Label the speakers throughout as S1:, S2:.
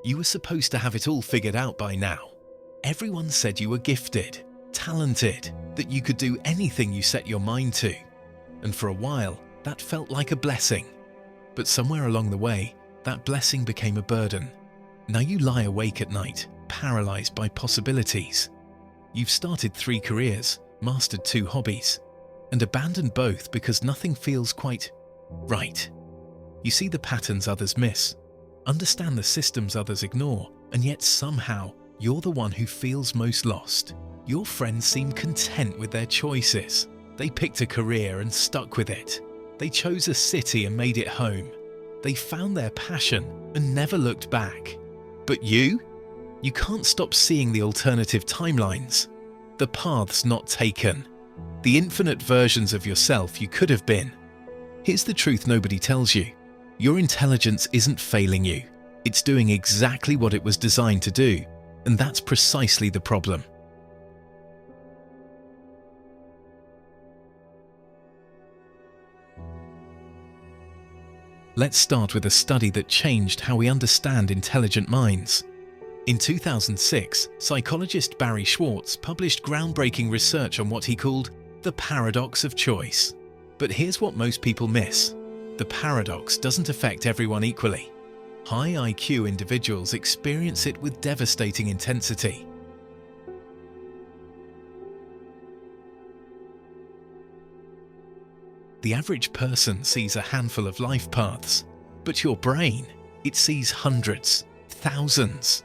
S1: You were supposed to have it all figured out by now. Everyone said you were gifted, talented, that you could do anything you set your mind to. And for a while, that felt like a blessing. But somewhere along the way, that blessing became a burden. Now you lie awake at night, paralyzed by possibilities. You've started 3 careers, mastered 2 hobbies, and abandoned both because nothing feels quite right. You see the patterns others miss, understand the systems others ignore, and yet somehow you're the one who feels most lost. Your friends seem content with their choices. They picked a career and stuck with it. They chose a city and made it home. They found their passion and never looked back. But you can't stop seeing the alternative timelines, the paths not taken, the infinite versions of yourself you could have been. Here's the truth nobody tells you. Your intelligence isn't failing you. It's doing exactly what it was designed to do, and that's precisely the problem. Let's start with a study that changed how we understand intelligent minds. In 2006, psychologist Barry Schwartz published groundbreaking research on what he called the paradox of choice. But here's what most people miss. The paradox doesn't affect everyone equally. High IQ individuals experience it with devastating intensity. The average person sees a handful of life paths, but your brain, it sees hundreds, thousands.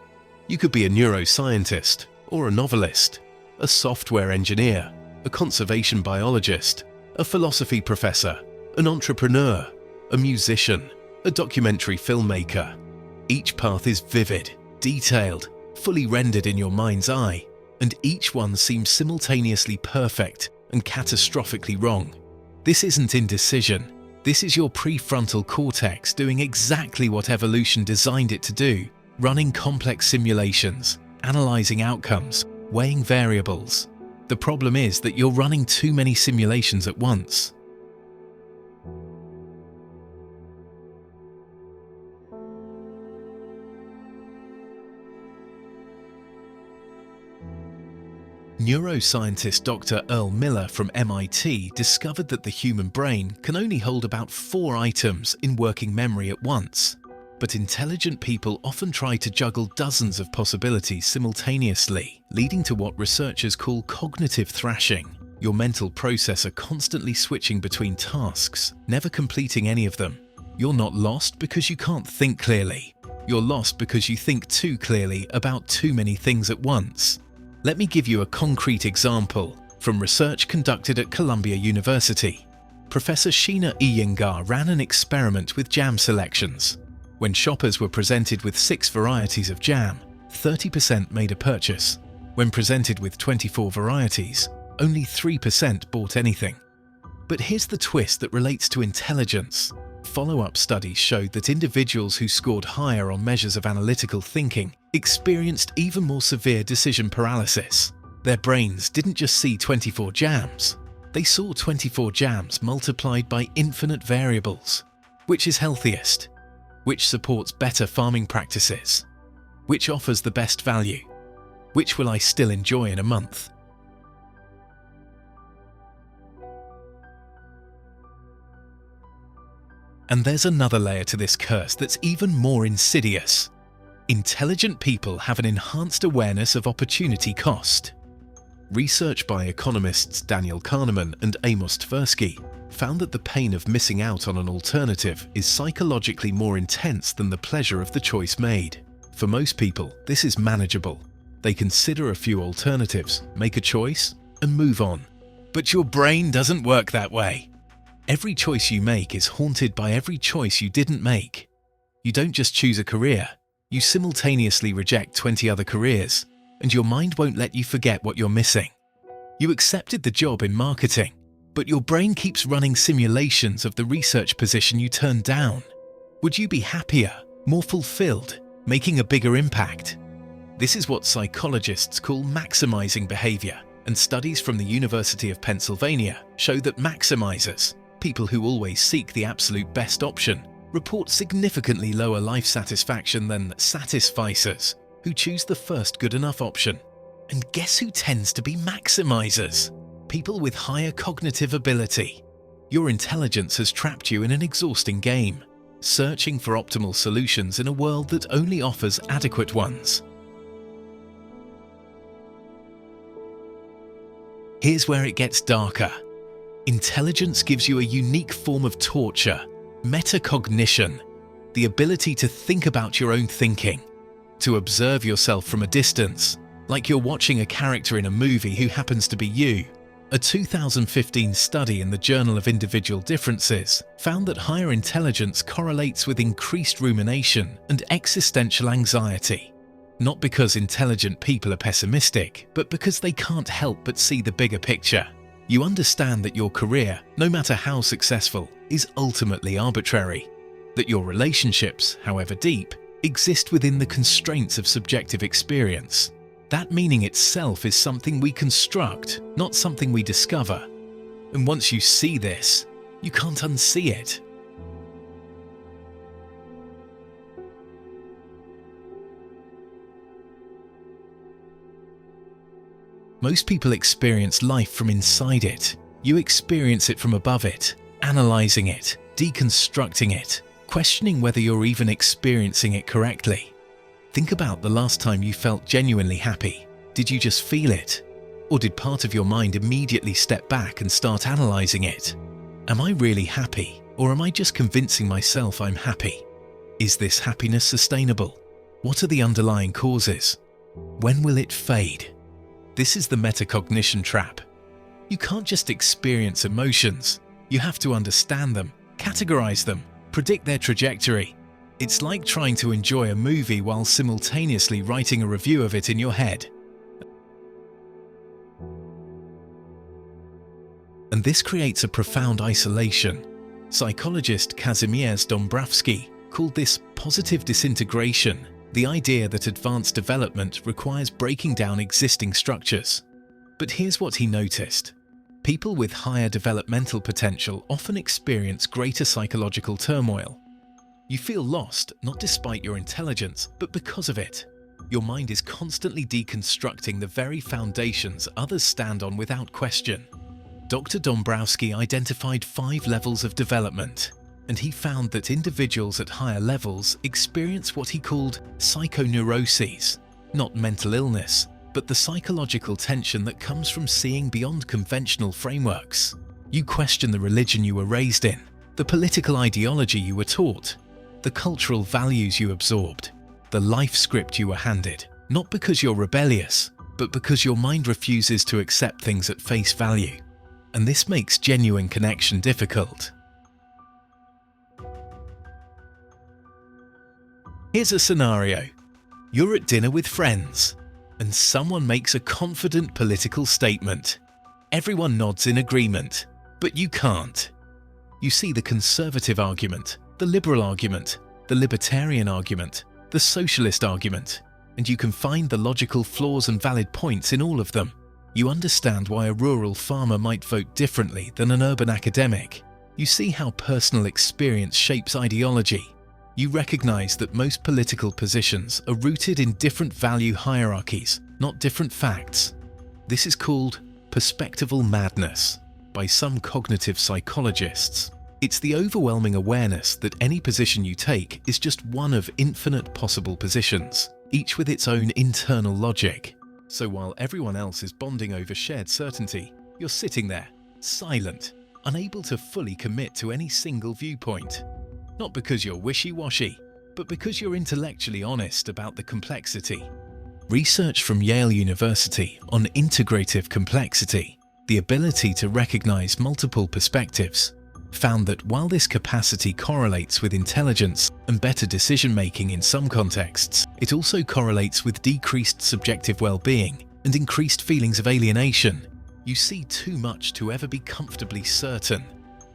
S1: You could be a neuroscientist, or a novelist, a software engineer, a conservation biologist, a philosophy professor, an entrepreneur, a musician, a documentary filmmaker. Each path is vivid, detailed, fully rendered in your mind's eye, and each one seems simultaneously perfect and catastrophically wrong. This isn't indecision. This is your prefrontal cortex doing exactly what evolution designed it to do, running complex simulations, analyzing outcomes, weighing variables. The problem is that you're running too many simulations at once. Neuroscientist Dr. Earl Miller from MIT discovered that the human brain can only hold about 4 items in working memory at once. But intelligent people often try to juggle dozens of possibilities simultaneously, leading to what researchers call cognitive thrashing. Your mental processor constantly switching between tasks, never completing any of them. You're not lost because you can't think clearly. You're lost because you think too clearly about too many things at once. Let me give you a concrete example from research conducted at Columbia University. Professor Sheena Iyengar ran an experiment with jam selections. When shoppers were presented with 6 varieties of jam, 30% made a purchase. When presented with 24 varieties, only 3% bought anything. But here's the twist that relates to intelligence. Follow-up studies showed that individuals who scored higher on measures of analytical thinking experienced even more severe decision paralysis. Their brains didn't just see 24 jams. They saw 24 jams multiplied by infinite variables. Which is healthiest? Which supports better farming practices? Which offers the best value? Which will I still enjoy in a month? And there's another layer to this curse that's even more insidious. Intelligent people have an enhanced awareness of opportunity cost. Research by economists Daniel Kahneman and Amos Tversky found that the pain of missing out on an alternative is psychologically more intense than the pleasure of the choice made. For most people, this is manageable. They consider a few alternatives, make a choice, and move on. But your brain doesn't work that way. Every choice you make is haunted by every choice you didn't make. You don't just choose a career, you simultaneously reject 20 other careers, and your mind won't let you forget what you're missing. You accepted the job in marketing, but your brain keeps running simulations of the research position you turned down. Would you be happier, more fulfilled, making a bigger impact? This is what psychologists call maximizing behavior, and studies from the University of Pennsylvania show that maximizers, people who always seek the absolute best option, report significantly lower life satisfaction than satisficers, who choose the first good enough option. And guess who tends to be maximizers? People with higher cognitive ability. Your intelligence has trapped you in an exhausting game, searching for optimal solutions in a world that only offers adequate ones. Here's where it gets darker. Intelligence gives you a unique form of torture, metacognition, the ability to think about your own thinking, to observe yourself from a distance, like you're watching a character in a movie who happens to be you. A 2015 study in the Journal of Individual Differences found that higher intelligence correlates with increased rumination and existential anxiety. Not because intelligent people are pessimistic, but because they can't help but see the bigger picture. You understand that your career, no matter how successful, is ultimately arbitrary. That your relationships, however deep, exist within the constraints of subjective experience. That meaning itself is something we construct, not something we discover. And once you see this, you can't unsee it. Most people experience life from inside it. You experience it from above it, analyzing it, deconstructing it, questioning whether you're even experiencing it correctly. Think about the last time you felt genuinely happy. Did you just feel it? Or did part of your mind immediately step back and start analyzing it? Am I really happy, or am I just convincing myself I'm happy? Is this happiness sustainable? What are the underlying causes? When will it fade? This is the metacognition trap. You can't just experience emotions. You have to understand them, categorize them, predict their trajectory. It's like trying to enjoy a movie while simultaneously writing a review of it in your head. And this creates a profound isolation. Psychologist Kazimierz Dąbrowski called this positive disintegration, the idea that advanced development requires breaking down existing structures. But here's what he noticed. People with higher developmental potential often experience greater psychological turmoil. You feel lost, not despite your intelligence, but because of it. Your mind is constantly deconstructing the very foundations others stand on without question. Dr. Dąbrowski identified 5 levels of development, and he found that individuals at higher levels experience what he called psychoneuroses, not mental illness, but the psychological tension that comes from seeing beyond conventional frameworks. You question the religion you were raised in, the political ideology you were taught, the cultural values you absorbed, the life script you were handed, not because you're rebellious, but because your mind refuses to accept things at face value. And this makes genuine connection difficult. Here's a scenario. You're at dinner with friends, and someone makes a confident political statement. Everyone nods in agreement, but you can't. You see the conservative argument, the liberal argument, the libertarian argument, the socialist argument, and you can find the logical flaws and valid points in all of them. You understand why a rural farmer might vote differently than an urban academic. You see how personal experience shapes ideology. You recognize that most political positions are rooted in different value hierarchies, not different facts. This is called perspectival madness by some cognitive psychologists. It's the overwhelming awareness that any position you take is just one of infinite possible positions, each with its own internal logic. So while everyone else is bonding over shared certainty, you're sitting there, silent, unable to fully commit to any single viewpoint. Not because you're wishy-washy, but because you're intellectually honest about the complexity. Research from Yale University on integrative complexity, the ability to recognize multiple perspectives, found that while this capacity correlates with intelligence and better decision-making in some contexts, it also correlates with decreased subjective well-being and increased feelings of alienation. You see too much to ever be comfortably certain.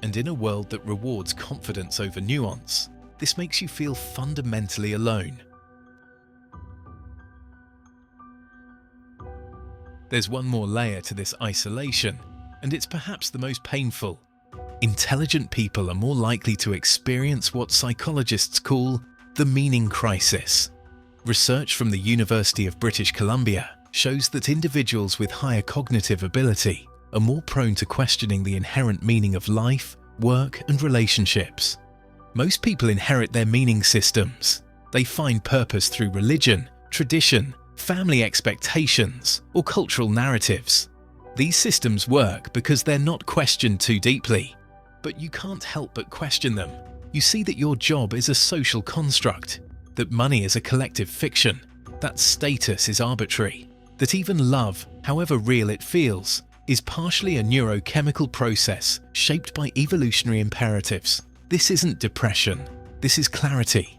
S1: And in a world that rewards confidence over nuance, this makes you feel fundamentally alone. There's one more layer to this isolation, and it's perhaps the most painful. Intelligent people are more likely to experience what psychologists call the meaning crisis. Research from the University of British Columbia shows that individuals with higher cognitive ability are more prone to questioning the inherent meaning of life, work, and relationships. Most people inherit their meaning systems. They find purpose through religion, tradition, family expectations, or cultural narratives. These systems work because they're not questioned too deeply. But you can't help but question them. You see that your job is a social construct, that money is a collective fiction, that status is arbitrary, that even love, however real it feels, is partially a neurochemical process shaped by evolutionary imperatives. This isn't depression, this is clarity.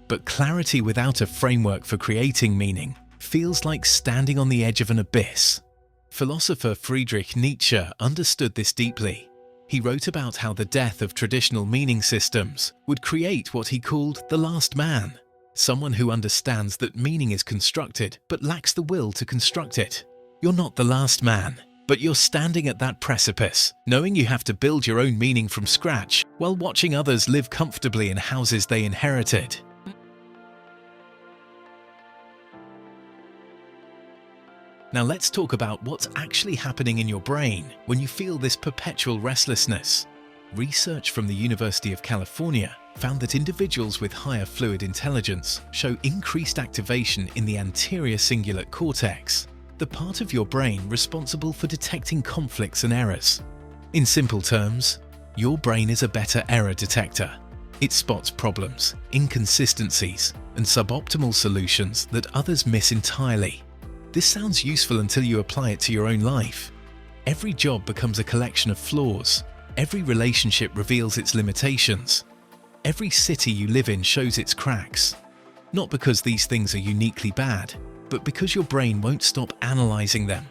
S1: But clarity without a framework for creating meaning feels like standing on the edge of an abyss. Philosopher Friedrich Nietzsche understood this deeply. He wrote about how the death of traditional meaning systems would create what he called the last man, someone who understands that meaning is constructed but lacks the will to construct it. You're not the last man, but you're standing at that precipice, knowing you have to build your own meaning from scratch while watching others live comfortably in houses they inherited. Now let's talk about what's actually happening in your brain when you feel this perpetual restlessness. Research from the University of California found that individuals with higher fluid intelligence show increased activation in the anterior cingulate cortex, the part of your brain responsible for detecting conflicts and errors. In simple terms, your brain is a better error detector. It spots problems, inconsistencies, and suboptimal solutions that others miss entirely. This sounds useful until you apply it to your own life. Every job becomes a collection of flaws. Every relationship reveals its limitations. Every city you live in shows its cracks. Not because these things are uniquely bad, but because your brain won't stop analyzing them.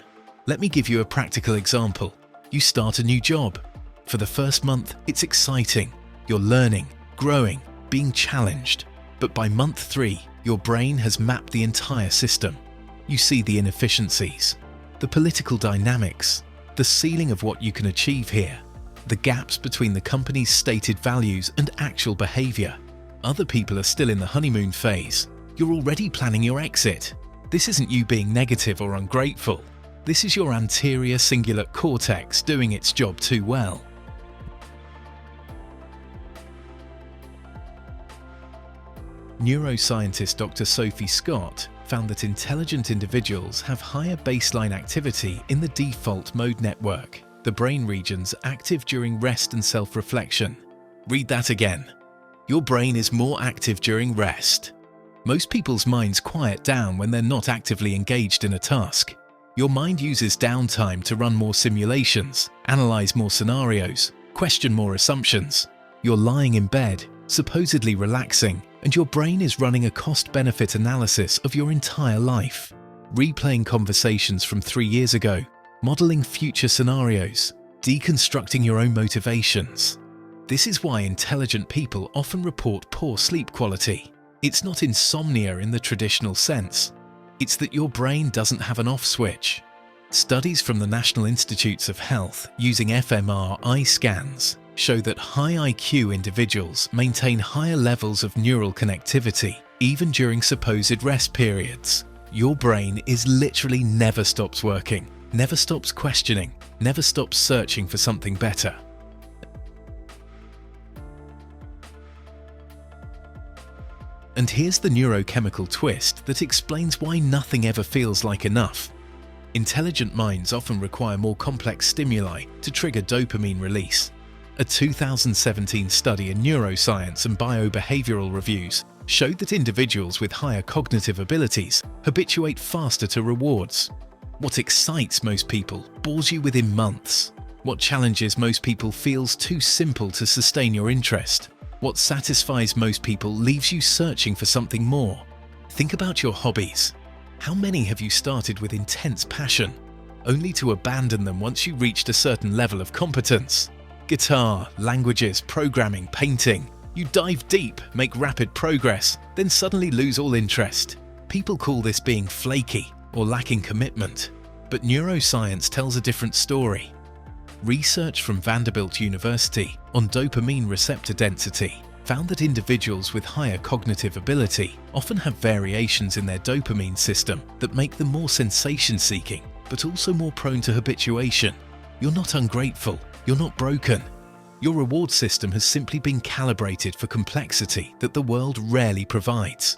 S1: Let me give you a practical example. You start a new job. For the first month, it's exciting. You're learning, growing, being challenged. But by month 3, your brain has mapped the entire system. You see the inefficiencies, the political dynamics, the ceiling of what you can achieve here, the gaps between the company's stated values and actual behavior. Other people are still in the honeymoon phase. You're already planning your exit. This isn't you being negative or ungrateful. This is your anterior cingulate cortex doing its job too well. Neuroscientist Dr. Sophie Scott found that intelligent individuals have higher baseline activity in the default mode network, the brain regions active during rest and self-reflection. Read that again. Your brain is more active during rest. Most people's minds quiet down when they're not actively engaged in a task. Your mind uses downtime to run more simulations, analyze more scenarios, question more assumptions. You're lying in bed, supposedly relaxing, and your brain is running a cost-benefit analysis of your entire life, replaying conversations from 3 years ago, modeling future scenarios, deconstructing your own motivations. This is why intelligent people often report poor sleep quality. It's not insomnia in the traditional sense. It's that your brain doesn't have an off switch. Studies from the National Institutes of Health using fMRI scans show that high IQ individuals maintain higher levels of neural connectivity even during supposed rest periods. Your brain literally never stops working, never stops questioning, never stops searching for something better. And here's the neurochemical twist that explains why nothing ever feels like enough. Intelligent minds often require more complex stimuli to trigger dopamine release. A 2017 study in neuroscience and biobehavioral reviews showed that individuals with higher cognitive abilities habituate faster to rewards. What excites most people bores you within months. What challenges most people feels too simple to sustain your interest. What satisfies most people leaves you searching for something more. Think about your hobbies. How many have you started with intense passion, only to abandon them once you reached a certain level of competence? Guitar, languages, programming, painting. You dive deep, make rapid progress, then suddenly lose all interest. People call this being flaky or lacking commitment, but neuroscience tells a different story. Research from Vanderbilt University on dopamine receptor density found that individuals with higher cognitive ability often have variations in their dopamine system that make them more sensation-seeking, but also more prone to habituation. You're not ungrateful, you're not broken. Your reward system has simply been calibrated for complexity that the world rarely provides.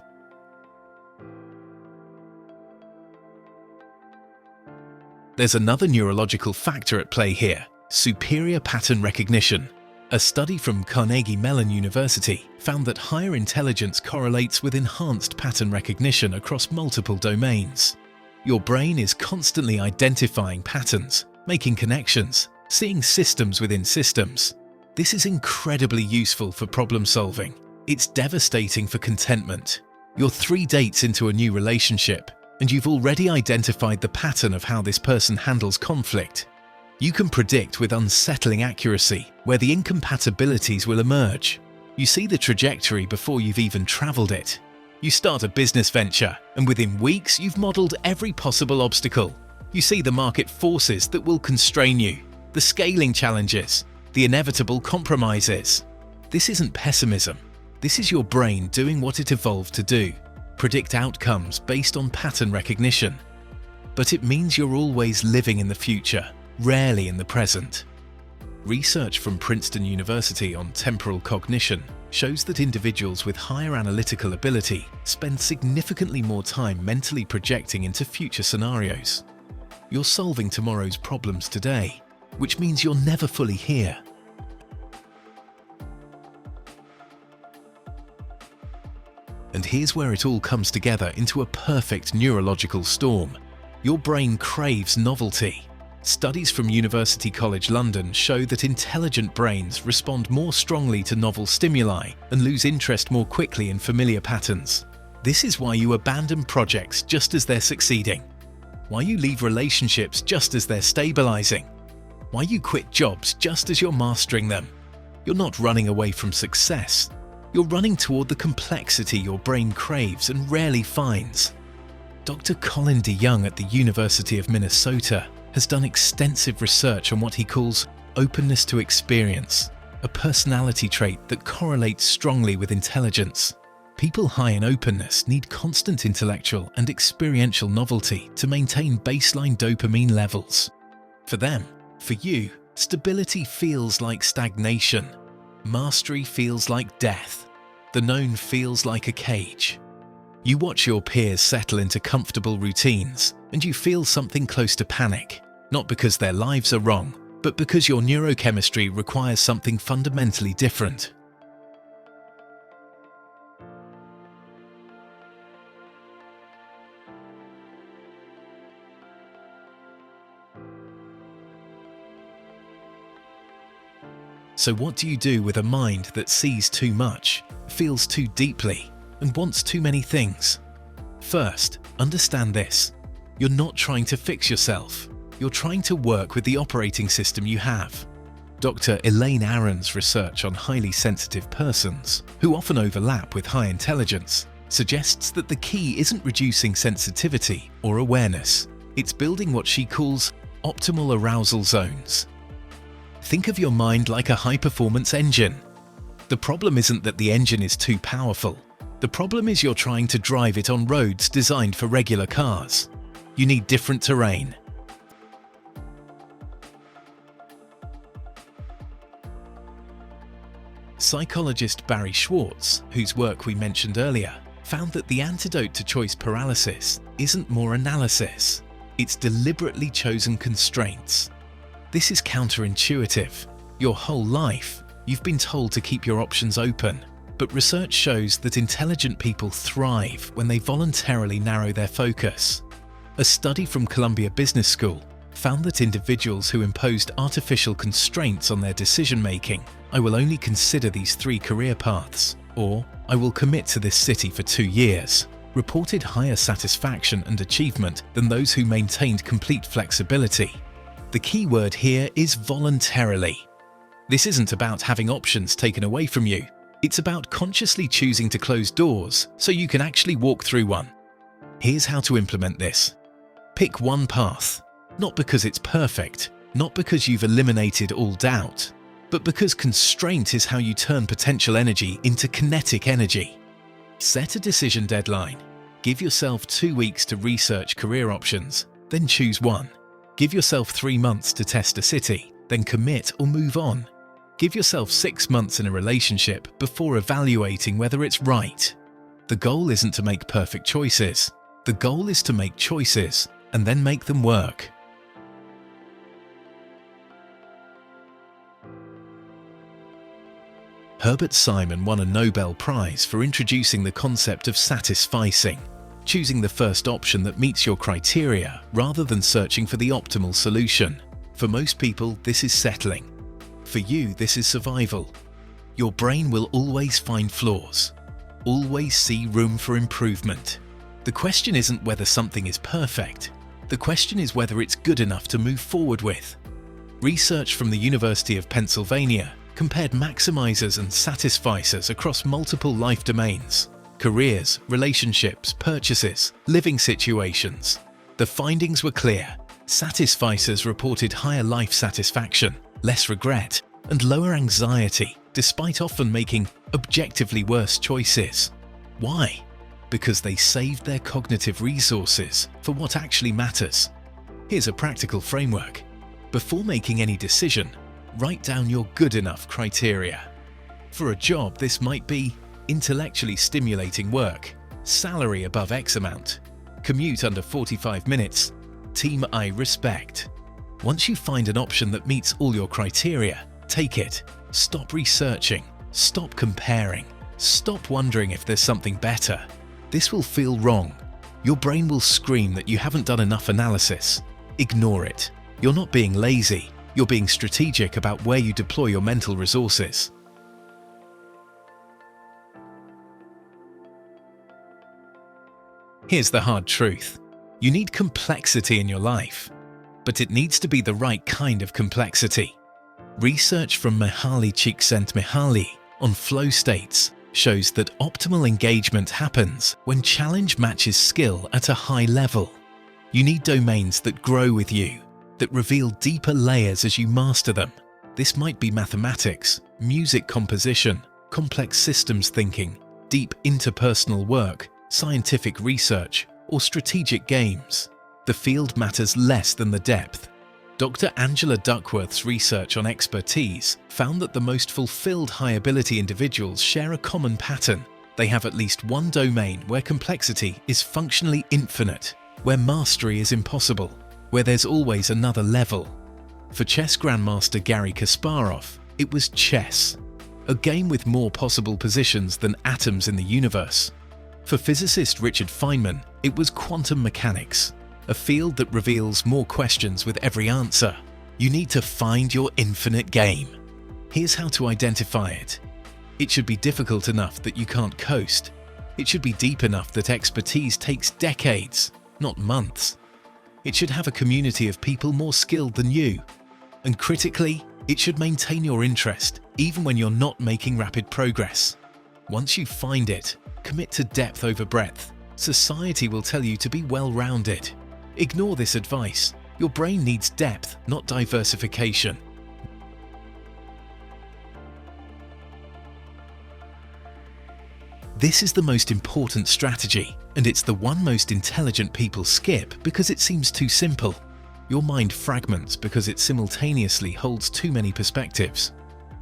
S1: There's another neurological factor at play here: superior pattern recognition. A study from Carnegie Mellon University found that higher intelligence correlates with enhanced pattern recognition across multiple domains. Your brain is constantly identifying patterns, making connections, seeing systems within systems. This is incredibly useful for problem solving. It's devastating for contentment. You're 3 dates into a new relationship, and you've already identified the pattern of how this person handles conflict. You can predict with unsettling accuracy where the incompatibilities will emerge. You see the trajectory before you've even traveled it. You start a business venture, and within weeks you've modeled every possible obstacle. You see the market forces that will constrain you, the scaling challenges, the inevitable compromises. This isn't pessimism. This is your brain doing what it evolved to do: predict outcomes based on pattern recognition. But it means you're always living in the future, rarely in the present. Research from Princeton University on temporal cognition shows that individuals with higher analytical ability spend significantly more time mentally projecting into future scenarios. You're solving tomorrow's problems today, which means you're never fully here. And here's where it all comes together into a perfect neurological storm. Your brain craves novelty. Studies from University College London show that intelligent brains respond more strongly to novel stimuli and lose interest more quickly in familiar patterns. This is why you abandon projects just as they're succeeding, why you leave relationships just as they're stabilizing, why you quit jobs just as you're mastering them. You're not running away from success. You're running toward the complexity your brain craves and rarely finds. Dr. Colin DeYoung at the University of Minnesota has done extensive research on what he calls openness to experience, a personality trait that correlates strongly with intelligence. People high in openness need constant intellectual and experiential novelty to maintain baseline dopamine levels. For them, for you, stability feels like stagnation. Mastery feels like death. The known feels like a cage. You watch your peers settle into comfortable routines, and you feel something close to panic, not because their lives are wrong, but because your neurochemistry requires something fundamentally different. So what do you do with a mind that sees too much, feels too deeply, and wants too many things? First, understand this. You're not trying to fix yourself. You're trying to work with the operating system you have. Dr. Elaine Aron's research on highly sensitive persons, who often overlap with high intelligence, suggests that the key isn't reducing sensitivity or awareness. It's building what she calls optimal arousal zones. Think of your mind like a high-performance engine. The problem isn't that the engine is too powerful. The problem is you're trying to drive it on roads designed for regular cars. You need different terrain. Psychologist Barry Schwartz, whose work we mentioned earlier, found that the antidote to choice paralysis isn't more analysis. It's deliberately chosen constraints. This is counterintuitive. Your whole life, you've been told to keep your options open, but research shows that intelligent people thrive when they voluntarily narrow their focus. A study from Columbia Business School found that individuals who imposed artificial constraints on their decision-making, "I will only consider these 3 career paths," or "I will commit to this city for 2 years," reported higher satisfaction and achievement than those who maintained complete flexibility. The key word here is voluntarily. This isn't about having options taken away from you. It's about consciously choosing to close doors so you can actually walk through one. Here's how to implement this. Pick one path, not because it's perfect, not because you've eliminated all doubt, but because constraint is how you turn potential energy into kinetic energy. Set a decision deadline. Give yourself 2 weeks to research career options, then choose one. Give yourself 3 months to test a city, then commit or move on. Give yourself 6 months in a relationship before evaluating whether it's right. The goal isn't to make perfect choices. The goal is to make choices and then make them work. Herbert Simon won a Nobel Prize for introducing the concept of satisficing, choosing the first option that meets your criteria rather than searching for the optimal solution. For most people, this is settling. For you, this is survival. Your brain will always find flaws, always see room for improvement. The question isn't whether something is perfect. The question is whether it's good enough to move forward with. Research from the University of Pennsylvania compared maximizers and satisficers across multiple life domains: careers, relationships, purchases, living situations. The findings were clear. Satisficers reported higher life satisfaction, less regret, and lower anxiety, despite often making objectively worse choices. Why? Because they saved their cognitive resources for what actually matters. Here's a practical framework. Before making any decision, write down your good enough criteria. For a job, this might be intellectually stimulating work, salary above X amount, commute under 45 minutes, team I respect. Once you find an option that meets all your criteria, take it. Stop researching, stop comparing, stop wondering if there's something better. This will feel wrong. Your brain will scream that you haven't done enough analysis. Ignore it. You're not being lazy. You're being strategic about where you deploy your mental resources. Here's the hard truth. You need complexity in your life, but it needs to be the right kind of complexity. Research from Mihaly Csikszentmihalyi on flow states shows that optimal engagement happens when challenge matches skill at a high level. You need domains that grow with you, that reveal deeper layers as you master them. This might be mathematics, music composition, complex systems thinking, deep interpersonal work, scientific research, or strategic games. The field matters less than the depth. Dr. Angela Duckworth's research on expertise found that the most fulfilled high-ability individuals share a common pattern. They have at least one domain where complexity is functionally infinite, where mastery is impossible, where there's always another level. For chess grandmaster Garry Kasparov, it was chess, a game with more possible positions than atoms in the universe. For physicist Richard Feynman, it was quantum mechanics, a field that reveals more questions with every answer. You need to find your infinite game. Here's how to identify it. It should be difficult enough that you can't coast. It should be deep enough that expertise takes decades, not months. It should have a community of people more skilled than you. And critically, it should maintain your interest, even when you're not making rapid progress. Once you find it, commit to depth over breadth. Society will tell you to be well-rounded. Ignore this advice. Your brain needs depth, not diversification. This is the most important strategy, and it's the one most intelligent people skip because it seems too simple. Your mind fragments because it simultaneously holds too many perspectives.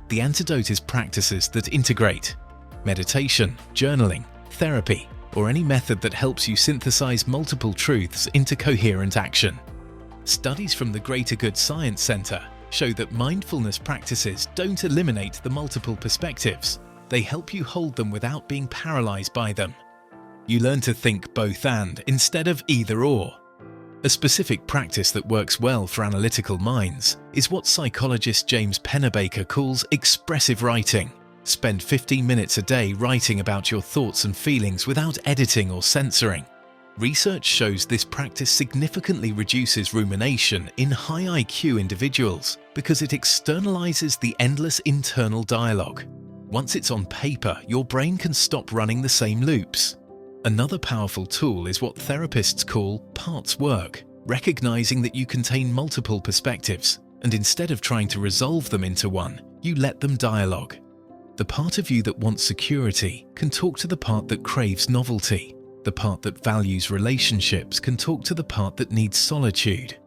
S1: The antidote is practices that integrate. Meditation, journaling, therapy, or any method that helps you synthesize multiple truths into coherent action. Studies from the Greater Good Science Center show that mindfulness practices don't eliminate the multiple perspectives. They help you hold them without being paralyzed by them. You learn to think both and instead of either or. A specific practice that works well for analytical minds is what psychologist James Pennebaker calls expressive writing. Spend 15 minutes a day writing about your thoughts and feelings without editing or censoring. Research shows this practice significantly reduces rumination in high IQ individuals because it externalizes the endless internal dialogue. Once it's on paper, your brain can stop running the same loops. Another powerful tool is what therapists call parts work, recognizing that you contain multiple perspectives. and instead of trying to resolve them into one, you let them dialogue. The part of you that wants security can talk to the part that craves novelty. The part that values relationships can talk to the part that needs solitude.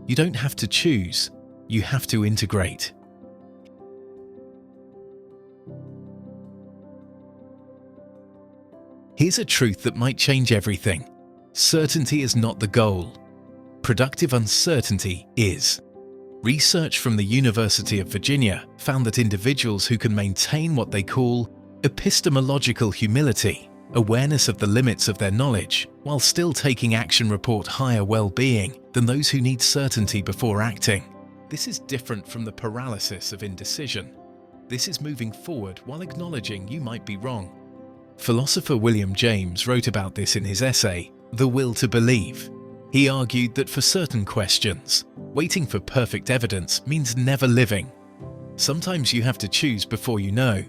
S1: You don't have to choose, you have to integrate. Here's a truth that might change everything. Certainty is not the goal. Productive uncertainty is. Research from the University of Virginia found that individuals who can maintain what they call epistemological humility, awareness of the limits of their knowledge, while still taking action report higher well-being than those who need certainty before acting. This is different from the paralysis of indecision. This is moving forward while acknowledging you might be wrong. Philosopher William James wrote about this in his essay, The Will to Believe. He argued that for certain questions, waiting for perfect evidence means never living. Sometimes you have to choose before you know.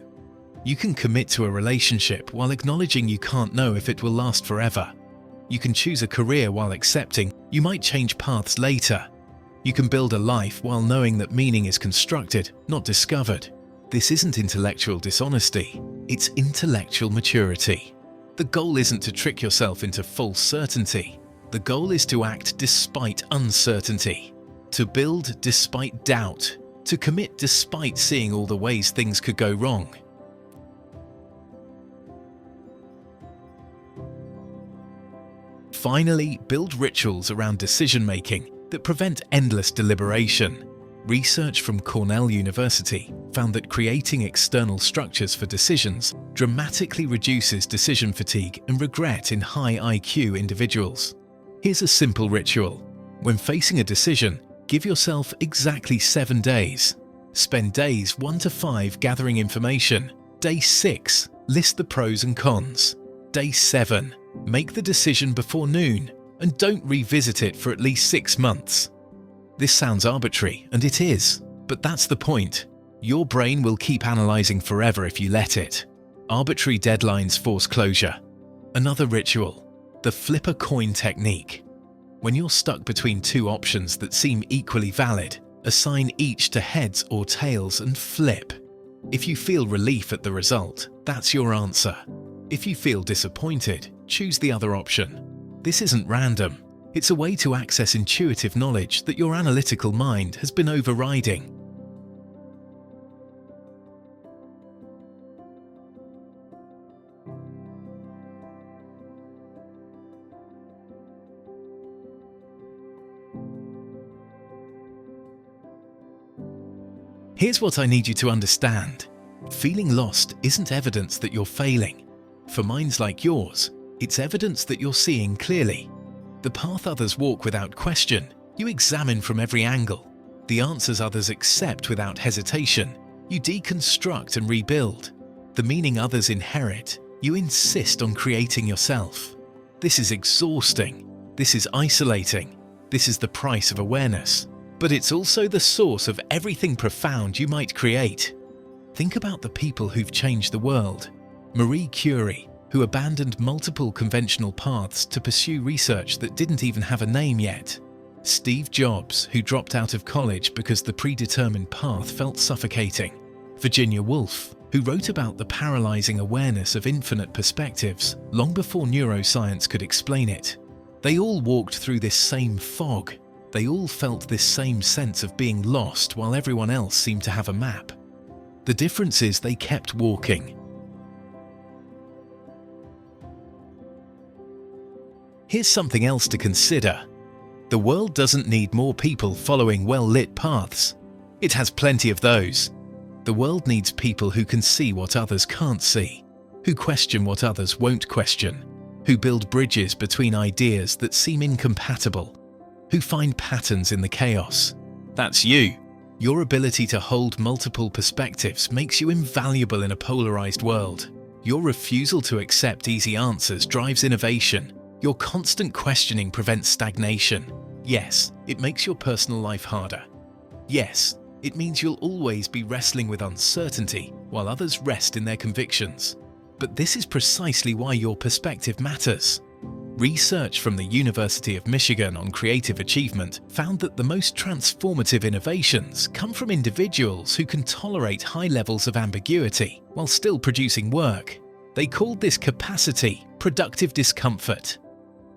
S1: You can commit to a relationship while acknowledging you can't know if it will last forever. You can choose a career while accepting you might change paths later. You can build a life while knowing that meaning is constructed, not discovered. This isn't intellectual dishonesty, it's intellectual maturity. The goal isn't to trick yourself into false certainty. The goal is to act despite uncertainty, to build despite doubt, to commit despite seeing all the ways things could go wrong. Finally, build rituals around decision-making that prevent endless deliberation. Research from Cornell University found that creating external structures for decisions dramatically reduces decision fatigue and regret in high IQ individuals. Here's a simple ritual. When facing a decision, give yourself exactly 7 days. Spend days 1 to 5 gathering information. Day 6, list the pros and cons. Day 7, make the decision before noon and don't revisit it for at least 6 months. This sounds arbitrary, and it is, but that's the point. Your brain will keep analyzing forever if you let it. Arbitrary deadlines force closure. Another ritual, the flip a coin technique. When you're stuck between 2 options that seem equally valid, assign each to heads or tails and flip. If you feel relief at the result, that's your answer. If you feel disappointed, choose the other option. This isn't random. It's a way to access intuitive knowledge that your analytical mind has been overriding. Here's what I need you to understand. Feeling lost isn't evidence that you're failing. For minds like yours, it's evidence that you're seeing clearly. The path others walk without question, you examine from every angle. The answers others accept without hesitation, you deconstruct and rebuild. The meaning others inherit, you insist on creating yourself. This is exhausting. This is isolating. This is the price of awareness. But it's also the source of everything profound you might create. Think about the people who've changed the world. Marie Curie, who abandoned multiple conventional paths to pursue research that didn't even have a name yet. Steve Jobs, who dropped out of college because the predetermined path felt suffocating. Virginia Woolf, who wrote about the paralyzing awareness of infinite perspectives long before neuroscience could explain it. They all walked through this same fog. They all felt this same sense of being lost while everyone else seemed to have a map. The difference is they kept walking. Here's something else to consider. The world doesn't need more people following well-lit paths. It has plenty of those. The world needs people who can see what others can't see, who question what others won't question, who build bridges between ideas that seem incompatible, who find patterns in the chaos. That's you. Your ability to hold multiple perspectives makes you invaluable in a polarized world. Your refusal to accept easy answers drives innovation. Your constant questioning prevents stagnation. Yes, it makes your personal life harder. Yes, it means you'll always be wrestling with uncertainty while others rest in their convictions. But this is precisely why your perspective matters. Research from the University of Michigan on creative achievement found that the most transformative innovations come from individuals who can tolerate high levels of ambiguity while still producing work. They called this capacity productive discomfort.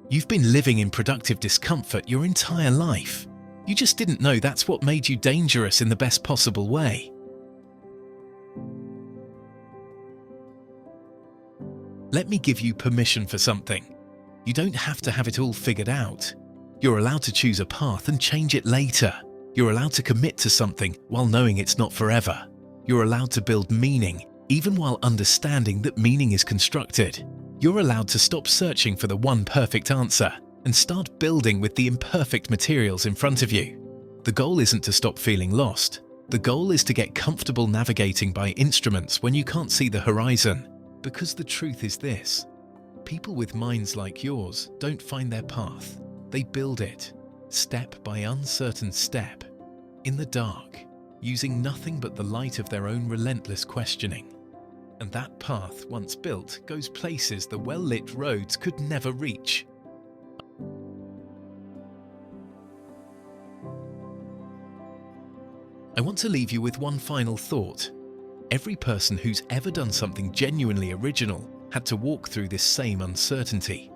S1: You've been living in productive discomfort your entire life. You just didn't know that's what made you dangerous in the best possible way. Let me give you permission for something. You don't have to have it all figured out. You're allowed to choose a path and change it later. You're allowed to commit to something while knowing it's not forever. You're allowed to build meaning, even while understanding that meaning is constructed. You're allowed to stop searching for the one perfect answer and start building with the imperfect materials in front of you. The goal isn't to stop feeling lost. The goal is to get comfortable navigating by instruments when you can't see the horizon. Because the truth is this: people with minds like yours don't find their path. They build it, step by uncertain step, in the dark, using nothing but the light of their own relentless questioning. And that path, once built, goes places the well-lit roads could never reach. I want to leave you with one final thought. Every person who's ever done something genuinely original had to walk through this same uncertainty.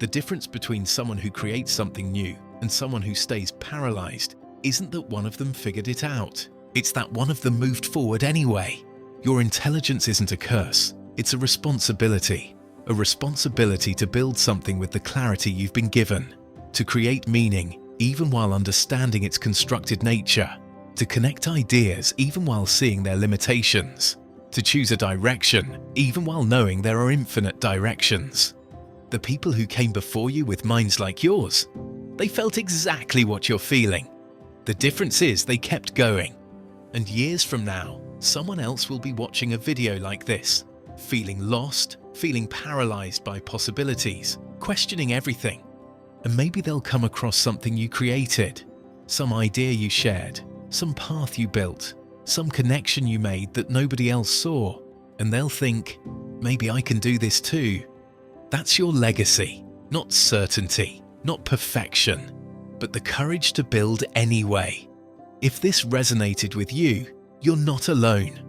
S1: The difference between someone who creates something new and someone who stays paralyzed isn't that one of them figured it out. It's that one of them moved forward anyway. Your intelligence isn't a curse, it's a responsibility. A responsibility to build something with the clarity you've been given, to create meaning even while understanding its constructed nature, to connect ideas even while seeing their limitations, to choose a direction even while knowing there are infinite directions. The people who came before you with minds like yours, they felt exactly what you're feeling. The difference is they kept going. And years from now, someone else will be watching a video like this, feeling lost, feeling paralyzed by possibilities, questioning everything. And maybe they'll come across something you created, some idea you shared, some path you built, some connection you made that nobody else saw, and they'll think, maybe I can do this too. That's your legacy, not certainty, not perfection, but the courage to build anyway. If this resonated with you, you're not alone.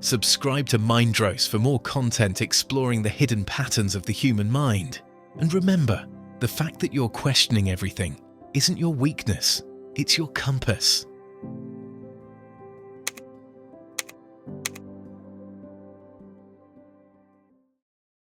S1: Subscribe to Mindrose for more content exploring the hidden patterns of the human mind. And remember, the fact that you're questioning everything isn't your weakness, it's your compass.